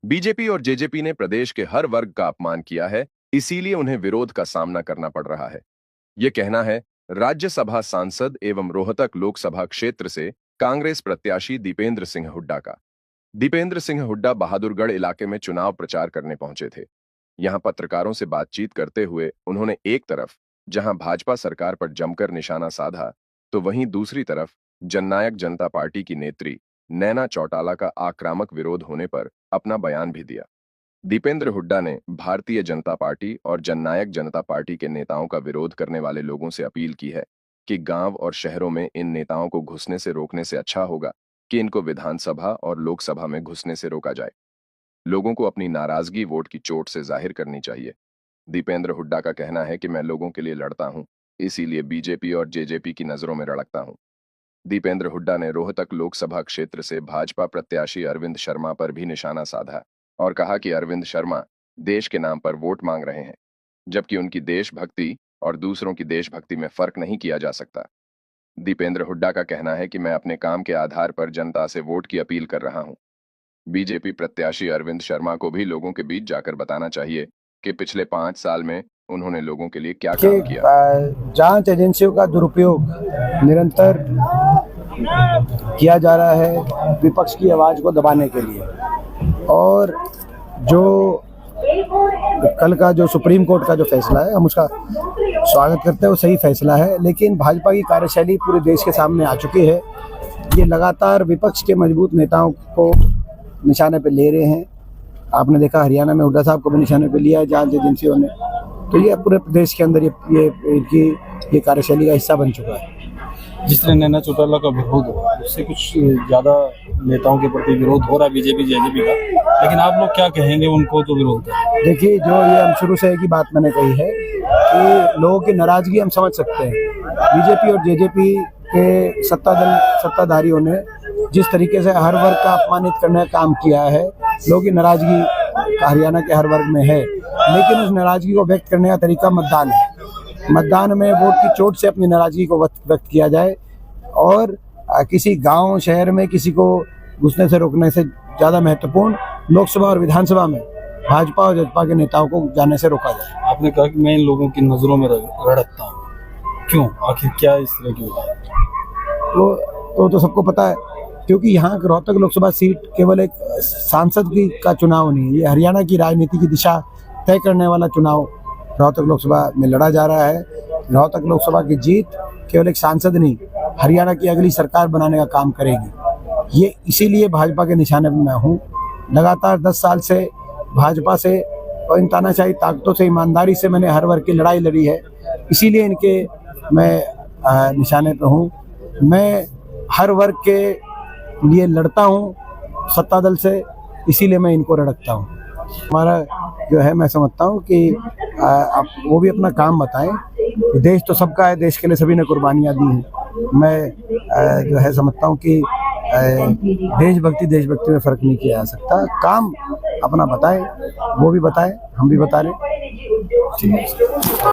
BJP और JJP ने प्रदेश के हर वर्ग का अपमान किया है, इसीलिए उन्हें विरोध का सामना करना पड़ रहा है। ये कहना है राज्यसभा सांसद एवं रोहतक लोकसभा क्षेत्र से कांग्रेस प्रत्याशी दीपेंद्र सिंह हुड्डा का। दीपेंद्र सिंह हुड्डा बहादुरगढ़ इलाके में चुनाव प्रचार करने पहुंचे थे। यहां पत्रकारों से बातचीत करते हुए उन्होंने एक तरफ जहां भाजपा सरकार पर जमकर निशाना साधा, तो वहीं दूसरी तरफ जननायक जनता पार्टी की नेत्री नैना चौटाला का आक्रामक विरोध होने पर अपना बयान भी दिया। दीपेंद्र हुड्डा ने भारतीय जनता पार्टी और जननायक जनता पार्टी के नेताओं का विरोध करने वाले लोगों से अपील की है कि गांव और शहरों में इन नेताओं को घुसने से रोकने से अच्छा होगा कि इनको विधानसभा और लोकसभा में घुसने से रोका जाए। लोगों को अपनी नाराजगी वोट की चोट से जाहिर करनी चाहिए। दीपेंद्र हुड्डा का कहना है कि मैं लोगों के लिए लड़ता हूं, इसीलिए बीजेपी और जेजेपी की नजरों में रड़कता हूं। दीपेंद्र हुड्डा ने रोहतक लोकसभा क्षेत्र से भाजपा प्रत्याशी अरविंद शर्मा पर भी निशाना साधा और कहा कि अरविंद शर्मा देश के नाम पर वोट मांग रहे हैं, जबकि उनकी देशभक्ति और दूसरों की देशभक्ति में फर्क नहीं किया जा सकता। दीपेंद्र हुड्डा का कहना है कि मैं अपने काम के आधार पर जनता से वोट की अपील कर रहा हूं। बीजेपी प्रत्याशी अरविंद शर्मा को भी लोगों के बीच जाकर बताना चाहिए कि पिछले 5 साल में उन्होंने लोगों के लिए क्या काम किया। जांच एजेंसियों का दुरुपयोग निरंतर किया जा रहा है विपक्ष की आवाज को दबाने के लिए, और जो कल का जो सुप्रीम कोर्ट का जो फैसला है हम उसका स्वागत करते हैं, वो सही फैसला है। लेकिन भाजपा की कार्यशैली पूरे देश के सामने आ चुकी है। ये लगातार विपक्ष के मजबूत नेताओं को निशाने पे ले रहे हैं। आपने देखा हरियाणा में हुड्डा साहब को भी निशाने पे लिया है जांच एजेंसियों ने। तो ये पूरे प्रदेश के अंदर ये इनकी ये कार्यशैली का हिस्सा बन चुका है। जिस तरह नैना चौटाला का विरोध हुआ, उससे कुछ ज्यादा नेताओं के प्रति विरोध हो रहा है बीजेपी जेजेपी का, लेकिन आप लोग क्या कहेंगे उनको जो विरोध कर? देखिए, जो ये हम शुरू से एक ही बात मैंने कही है कि लोगों की नाराजगी हम समझ सकते हैं। बीजेपी और जेजेपी के सत्ताधारियों ने जिस तरीके से हर वर्ग का अपमानित करने का काम किया है, लोगों की नाराजगी हरियाणा के हर वर्ग में है। लेकिन उस नाराजगी को व्यक्त करने का तरीका मतदान है। मतदान में वोट की चोट से अपनी नाराजगी को व्यक्त किया जाए, और किसी गांव शहर में किसी को घुसने से रोकने से ज़्यादा महत्वपूर्ण लोकसभा और विधानसभा में भाजपा और जसपा के नेताओं को जाने से रोका जाए। आपने कहा कि मैं इन लोगों की नजरों में रड़कता हूँ, क्यों, आखिर क्या इस तरह की होता है? तो सबको पता है, क्योंकि यहाँ रोहतक लोकसभा सीट केवल एक सांसद का चुनाव नहीं है, ये हरियाणा की राजनीति की दिशा तय करने वाला चुनाव रोहतक लोकसभा में लड़ा जा रहा है। रोहतक लोकसभा की जीत केवल एक सांसद नहीं, हरियाणा की अगली सरकार बनाने का काम करेगी। ये इसीलिए भाजपा के निशाने पर मैं हूँ। लगातार 10 साल से भाजपा से और इन तानाशाही ताकतों से ईमानदारी से मैंने हर वर्ग की लड़ाई लड़ी है, इसीलिए इनके मैं निशाने पर हूँ। मैं हर वर्ग के लिए लड़ता हूँ सत्ता दल से, इसीलिए मैं इनको रड़कता हूँ। हमारा जो है, मैं समझता हूँ कि आप वो भी अपना काम बताएं। देश तो सबका है, देश के लिए सभी ने कुर्बानियाँ दी हैं। मैं जो है समझता हूँ कि देशभक्ति में फ़र्क नहीं किया जा सकता। काम अपना बताएं, वो भी बताएं, हम भी बता रहे हैं। ठीक है।